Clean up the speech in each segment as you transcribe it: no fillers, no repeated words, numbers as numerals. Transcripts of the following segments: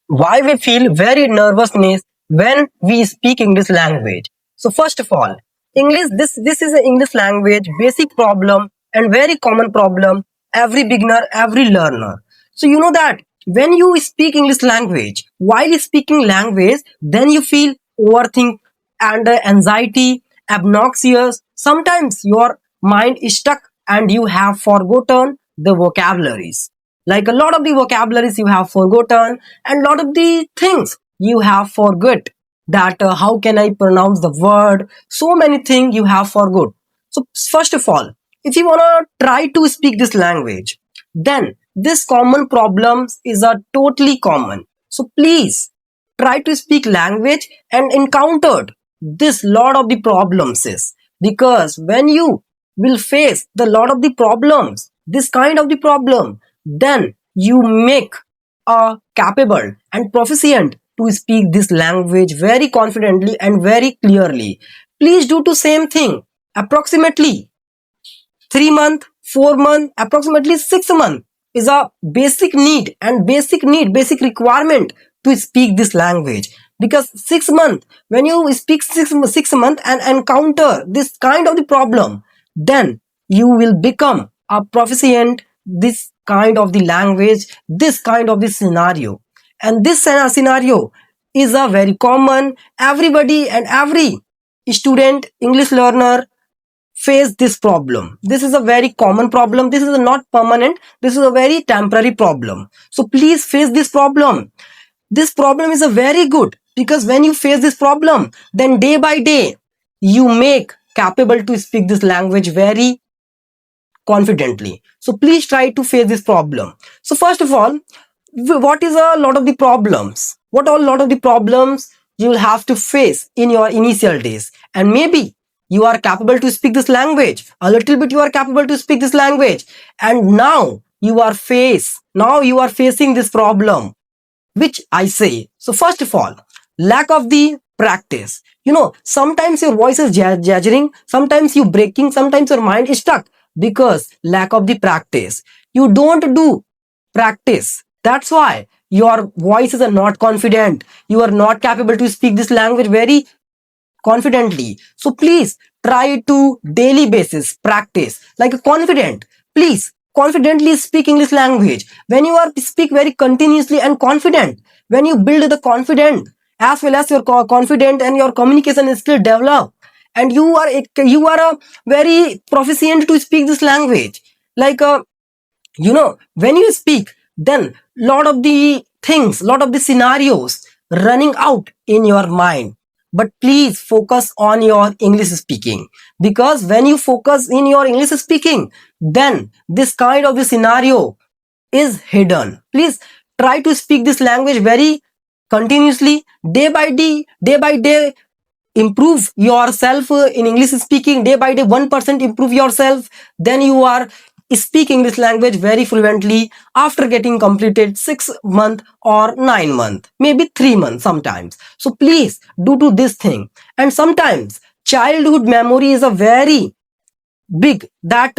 Why we feel very nervousness when we speak English language. So first of all, English this is an English language basic problem and very common problem every beginner, every learner. So you know that when you speak English language, while speaking language, then you feel overthink and anxiety, obnoxious. Sometimes your mind is stuck and you have forgotten the vocabularies, like a lot of the vocabularies you have forgotten and lot of the things you have forgot, that how can I pronounce the word, so many things you have forgot. So first of all, if you want to try to speak this language, then this common problems is a totally common. So please try to speak language and encountered this lot of the problems is, because when you will face the lot of the problems, this kind of the problem, then you make a capable and proficient to speak this language very confidently and very clearly. Please do the same thing approximately 3 month, 4 month, approximately 6 month is a basic need and basic requirement to speak this language. Because 6 month, when you speak 6 month and encounter this kind of the problem, then you will become a proficient this kind of the language, this kind of the scenario. And this scenario is a very common, everybody and every student, English learner face this problem. This is a very common problem. This is not permanent. This is a very temporary problem. So please face this problem. This problem is a very good, because when you face this problem, then day by day you make capable to speak this language very confidently. So please try to face this problem. So first of all, what is a lot of the problems? What are a lot of the problems you will have to face in your initial days? And maybe you are capable to speak this language. A little bit you are capable to speak this language. And now you are facing this problem, which I say. So first of all, lack of the practice. Sometimes your voice is jaggering, sometimes you breaking, sometimes your mind is stuck because lack of the practice. You don't do practice. That's why your voices are not confident. You are not capable to speak this language very confidently. So please try to daily basis practice like a confident. Please confidently speak English language. When you are speak very continuously and confident, when you build the confident as well as your confident and your communication skill develop, and you are a very proficient to speak this language, like when you speak, then lot of the things, lot of the scenarios running out in your mind. But please focus on your English speaking, because when you focus in your English speaking, then this kind of the scenario is hidden. Please try to speak this language very continuously, day by day, improve yourself in English speaking, day by day 1% improve yourself, then you are speaking this language very fluently after getting completed 6 month or 9 month, maybe 3 months sometimes. So please do this thing. And sometimes childhood memory is a very big, that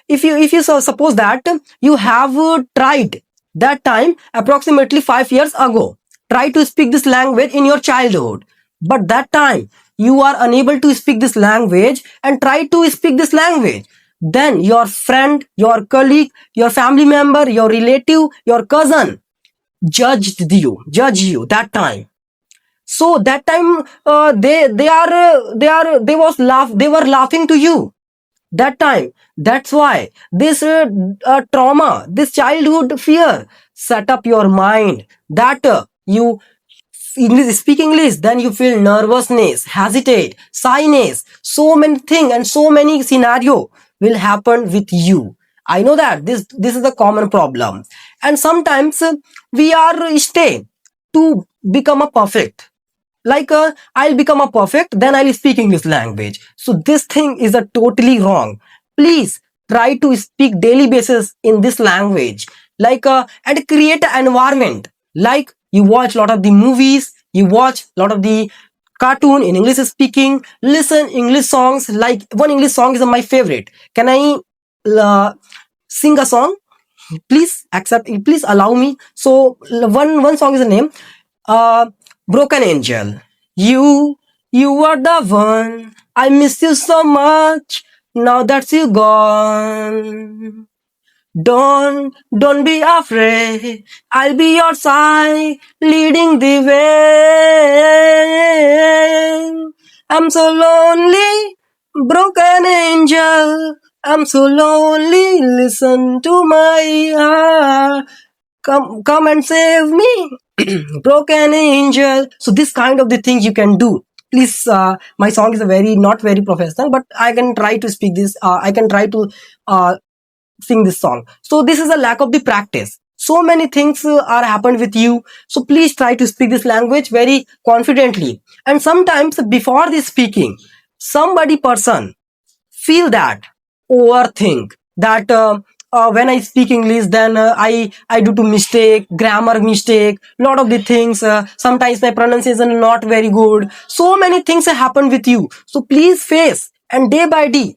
if you suppose that you have tried that time approximately 5 years ago, try to speak this language in your childhood, but that time you are unable to speak this language and try to speak this language, then your friend, your colleague, your family member, your relative, your cousin judge you that time. So that time they were laughing to you that time. That's why this trauma, this childhood fear set up your mind, that you speak English, then you feel nervousness, hesitate, shyness, so many things and so many scenario will happen with you. I know that this is a common problem. And sometimes we are stay to become a perfect, like I'll become a perfect, then I'll speak English language. So this thing is a totally wrong. Please try to speak daily basis in this language, like and create an environment, like you watch a lot of the movies, you watch a lot of the cartoon in English speaking, listen English songs. Like one English song is my favorite. Can I sing a song? Please accept, please allow me. So one song is the name, Broken angel, you are the one. I miss you so much. Now that you gone. Don't be afraid. I'll be your side, leading the way. I'm so lonely, broken angel. I'm so lonely. Listen to my heart. Come and save me, broken angel. So this kind of the things you can do. Please, my song is a very not very professional, but I can try to speak this. I can try to sing this song. So this is a lack of the practice. So many things are happened with you. So please try to speak this language very confidently. And sometimes before the speaking, somebody person feel that overthink that when I speak English, then I do to mistake, grammar mistake, lot of the things. Sometimes my pronunciation not very good. So many things happen with you. So please face and day by day,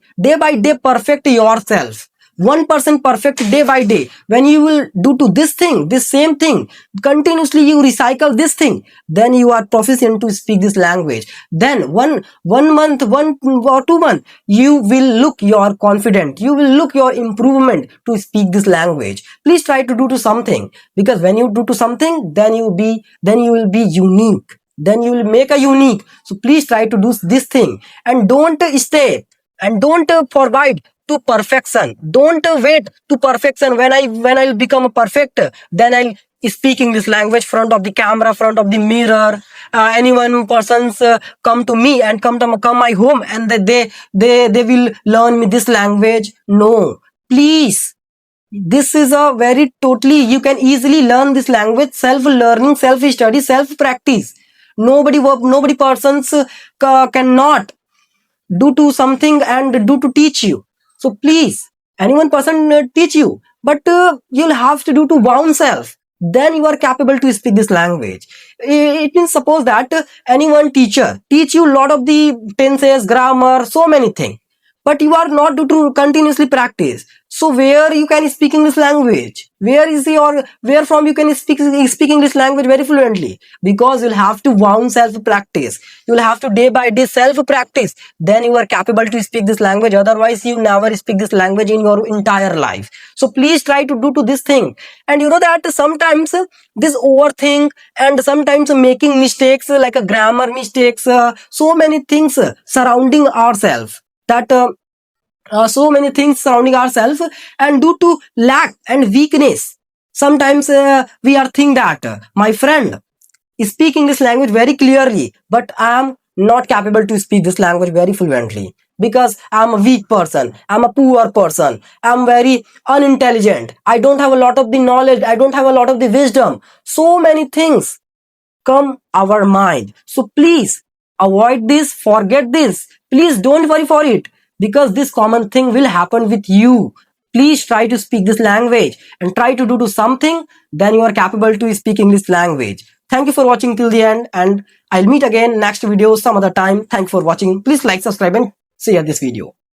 perfect yourself. 1% perfect day by day. When you will do to this thing, this same thing, continuously you recycle this thing, then you are proficient to speak this language. Then one month, 1 or 2 months, you will look your confident, you will look your improvement to speak this language. Please try to do to something, because when you do to something, then you will be unique, then you will make a unique. So please try to do this thing, and don't stay and don't forget to perfection. Don't wait to perfection. When I'll become a perfect, then I'll speak English language front of the camera, front of the mirror. Anyone persons come to me and come my home, and they will learn me this language. No, please. This is a very totally, you can easily learn this language, self learning, self study, self practice. Nobody persons cannot do to something and do to teach you. So please, anyone person teach you, but you'll have to do to oneself, then you are capable to speak this language. It means, suppose that anyone teacher teach you lot of the tenses, grammar, so many things, but you are not do to continuously practice. So where you can speak English language, where from you can speak English language very fluently? Because you'll have to wound self practice, you'll have to day by day self practice, then you are capable to speak this language. Otherwise you never speak this language in your entire life. So please try to do to this thing. And you know that sometimes this overthink, and sometimes making mistakes, like a grammar mistakes, so many things surrounding ourselves, that so many things surrounding ourselves, and due to lack and weakness, sometimes we are think that my friend is speaking this language very clearly, but I am not capable to speak this language very fluently, because I am a weak person, I am a poor person, I am very unintelligent, I don't have a lot of the knowledge, I don't have a lot of the wisdom. So many things come our mind. So please avoid this, forget this. Please don't worry for it, because this common thing will happen with you. Please try to speak this language and try to do to something, then you are capable to speak English language. Thank you for watching till the end, and I'll meet again next video some other time. Thank you for watching. Please like, subscribe and share this video.